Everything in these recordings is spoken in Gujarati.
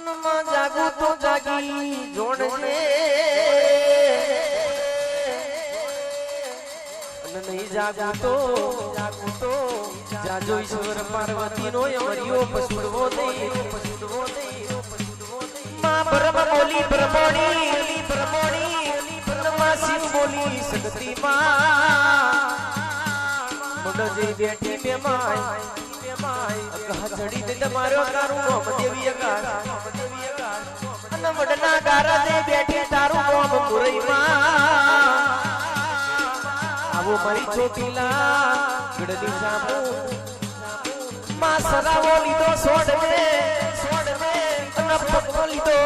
જાગું તો જાગી જોડજે નહીં જાગું તો જાજો ઈશ્વર પાર્વતી નો અમર્યો પશુડવો નહીં માં બ્રહ્મ બોલી બ્રહ્મણી માં શિવ બોલી સગતી માં મોડજે બેઠી બે માય અગા ચડી દે તમારો કારું નામ દેવી અગા અને વડના ગારા દે બેઠી તારું નામ મુરઈ માં આવો મારી ચોટીલા ગડલી સામુ માં સરાવો લીધો છોડવે અને પગનો લીધો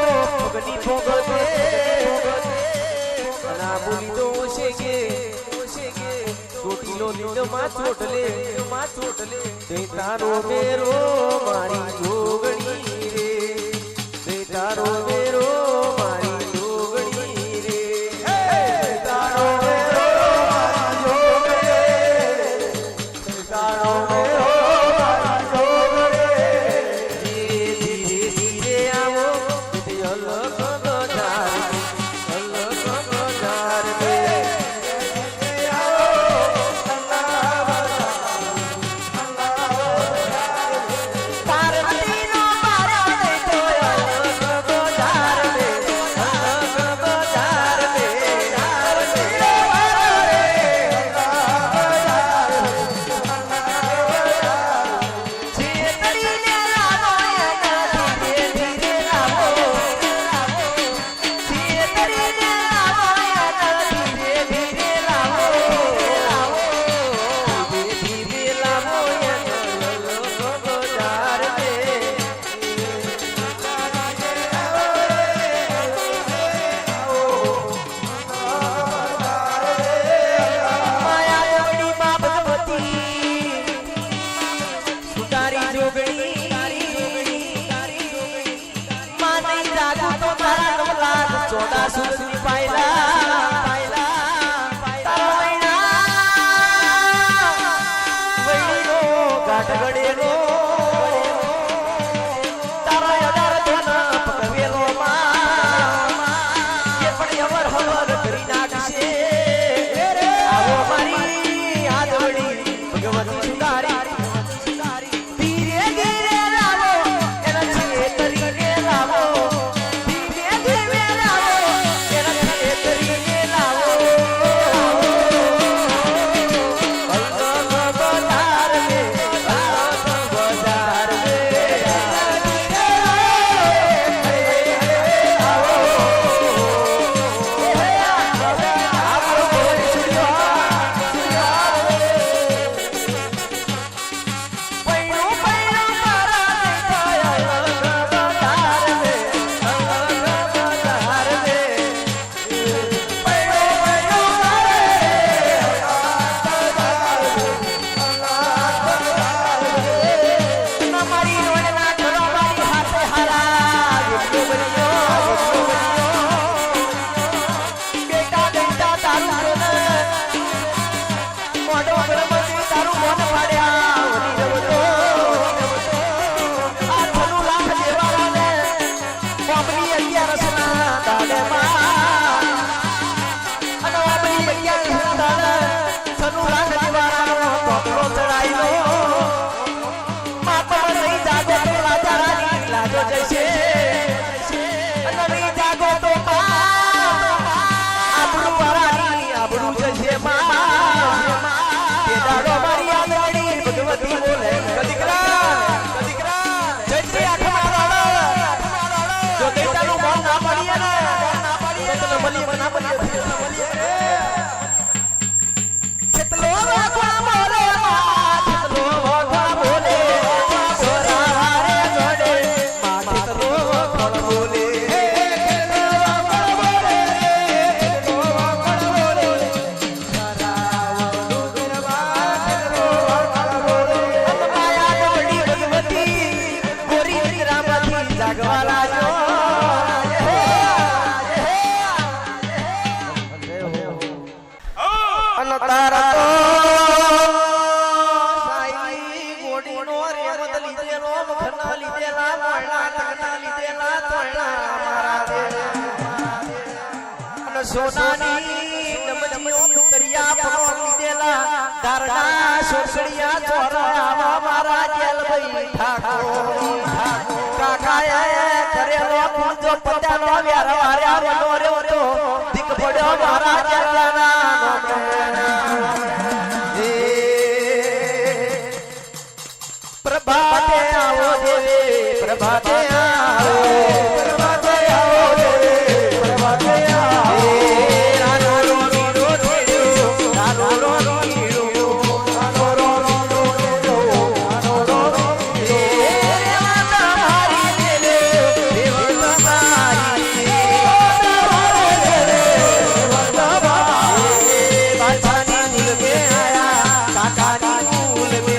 પગની ભોગવે અને આબુ લીધો ઓશે કે ચોટીલો લીધો માં ચોટલે તે તારો મેરો મારી જોગણી રે તે તારો મેરો મારી જોગણી રે તારો મેરો મારી જોગણી તે તારો મેરો મારી જોગણી ધીરે ધીરે આવો તે અલગ બજાર મે ચોડા સુરની પાયલા તારો વૈણો ઘાટ ગડેલો તારો અડાર ધોના પકવેલો માં એ પણ હવર હવર કરી નાખશે આવો મારી આદવડી ભગવતી સુધારી ધીરે ધીરે લાવો એના છેતરીને લાવો તારા તો સાઈ ગોડીનો રેમત લીધેલો મખના લીધેલા મોળના તકના લીધેલા સોનાની નમજીઓ તરિયા પરો લીધેલા દારના સોસડિયા ચોરા મારા જેલભાઈ ઠાકોર કાકાએ કરેલો પૂજો પતાનો વ્યારવાર્યા વડો રહ્યો તો દીક પડ્યો મારા જેલના પ્રભાતે આવો દેવી પ્રભાતે આવો પ્રભાતે આવો દેવી પ્રભાતે આવો રાનો રો રો રો રાનો રો રો રાનો રો રો રાનો રો રો દેવતા મારી દેલે દેવતા મારી દેવતા મારી બાચાની નીલવે આયા કાકાની મૂલવે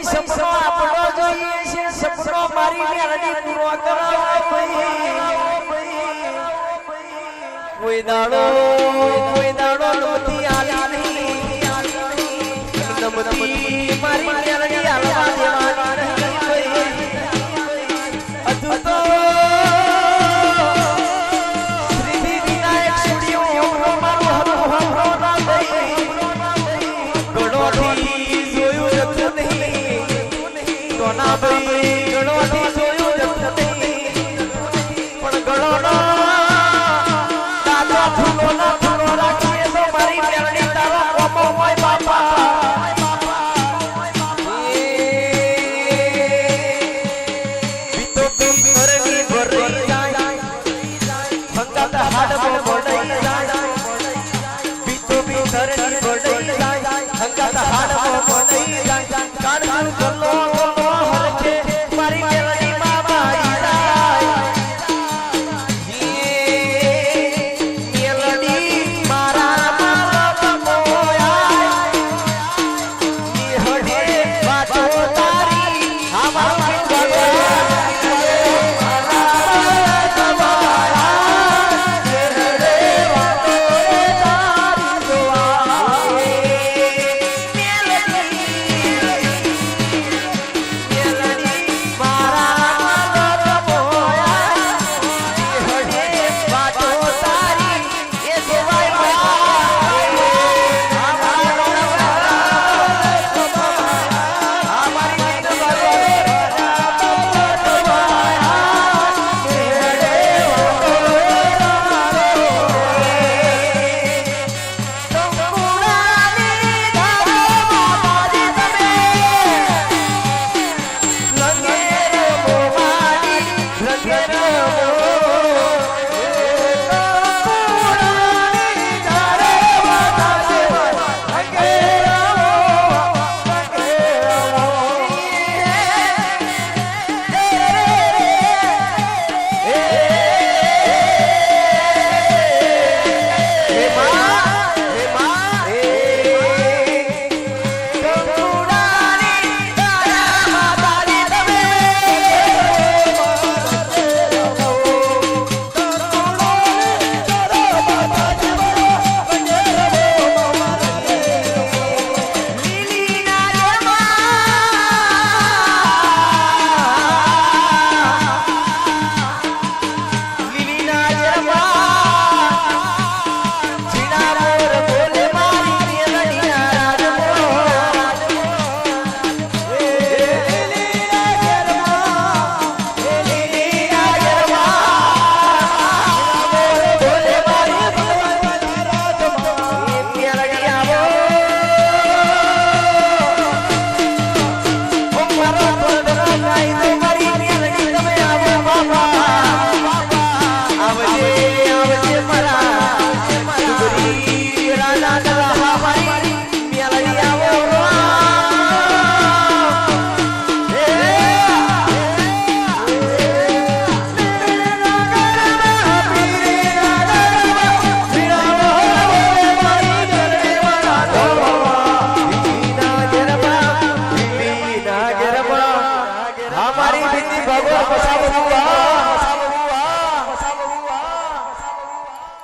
સપનો આપણો જોઈએ છે સપનો મારી મેલડી પૂરો કરાવો કોઈ દાડો નમતી આલી નમતી મારી મેલડી આલવા દેવાની નહીં અધુ તો શ્રી વિનાયક સુડિયો મારો હરો ના દઈ ગણોથી જોયું જતું નહીં કોના ભાઈ ગણોથી જોયું જતું નહીં પણ ગણોનો દાદા ફૂલોના ફૂલો રાખીએ તો મારી મેરડી તારો કોમો હોય બાપા બીતો ઘરની ભરી જાય ભંગાત હાડમો ભડાઈ જાય બીતો ઘરની ભડાઈ જાય ભંગાત હાડમો ભડાઈ જાય કાઢું ગલ્લો હરખે મારી મેરડી માં બાઈ જાય મેલડી મારા બાપો આય ની હડે વાતો તારી આવા મેલડી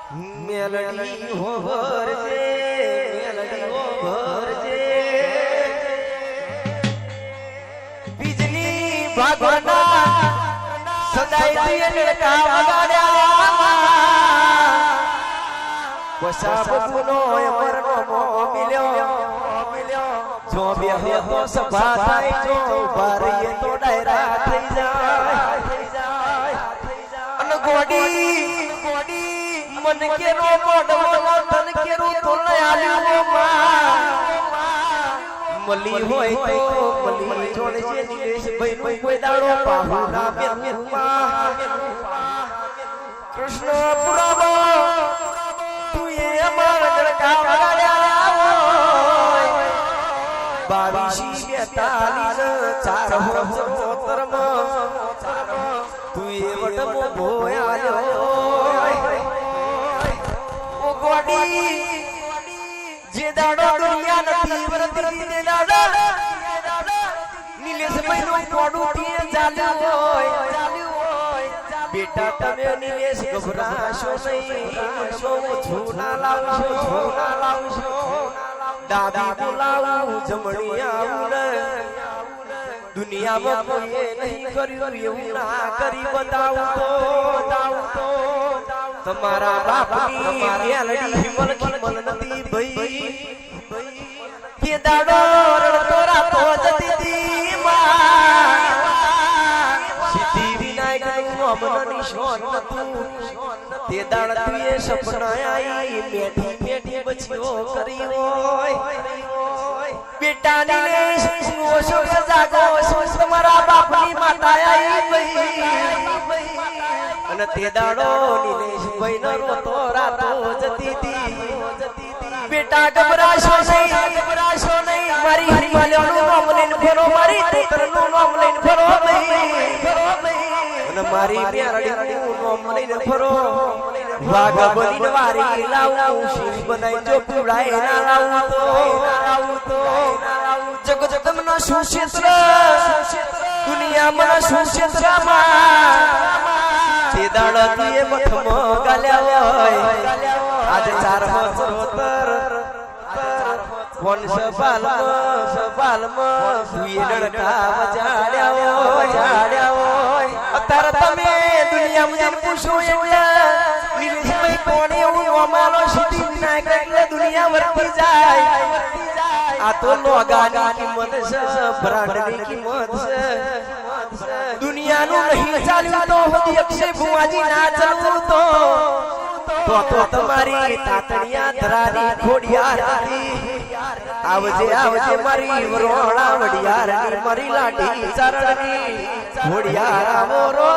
મેલડી હો ભરજે મેલડી હો ભરજે બીજની ભાગવાના સદાય દિયે લડકા વગાડ્યા વસાબ ગુનો અમરનો મો મિલ્યો જો બે તો સભા થાય જો બારીએ તો ડાયરા થઈ જાય અને ગોડી મન કેરો મોડો તન કેરો તોલે આલ્યો માં મલી હોય તો મલી જોડે જે નિલેશ ભાઈ નું કોઈ દાડો પાહુ ના બેમાં કૃષ્ણ પુરાવો તું એ અમાર લડકા વગાડ્યા બાવીસી 42 ચાર હોતરમ તું એ વડમો ભોયાયો ઓ ગોડી જે દાડો દુનિયા નથી વરતી ને દાડો નિલેશ ભાઈ નું કોડું થી ચાલ્યું હોય બેટા તમે નિલેશ ગભરાશો નહીં નો છોના લાવશો દાદી બોલાવું જમણી આવું દુનિયામાં કોઈએ નહીં કર્યું એવું ના કરી બતાવું તો તમારા બાપની મેલડી હિમલ નથી ભઈ કે દાડો રડતો રાતો જતી દી માં સિદ્ધિ વિનાયક નું અમન નિશાન નતું તે દાડ તુએ સપના આઈ મેઠી મેઠી બચીઓ કરી હોય બેટા નિલેશ ઓશો જાગો તમારા બાપની માતા આઈ ભઈ અને તે દાડો નિલેશ ભાઈ નો રોતો રાતો જતી દી બેટા ગભરાશો નહીં મારી હિમાલયનું નામ લઈને ફરો મારી તોતરનું નામ લઈને ફરો અને મારી મેરડીનું નામ લઈને ફરો વાઘ બનીને વારી લાવું શીશ બનાઈ જો પીવડાય ના લાવું તો જગતમના સુક્ષેત્ર દુનિયામાં સુક્ષેત્રમાં તે દાડતીએ મઠમો ગાલ્યા હોય આજે 4 વછરોતર કોણ સવાલમાં સુઈ લડકા વજાડ્યા હોય અત્યારે તમે દુનિયામાં પૂછો એટલે નિલેશભાઈ કોણ એવું અમારો સિદ્ધિ વિનાયક એટલે દુનિયા વર્તી જાય આ તો લોગાની કિંમત છે બ્રાન્ડની કિંમત છે દુનિયાનું નહીં ચાલ્યું તો હોદી અક્ષય ભુવાજી ના ચાલવું તો તમારી તાતણિયા ધરાની ખોડિયાર આવજે મારી વરોણા વડિયાર મારી લાડી ચરણની ખોડિયાર આવો રો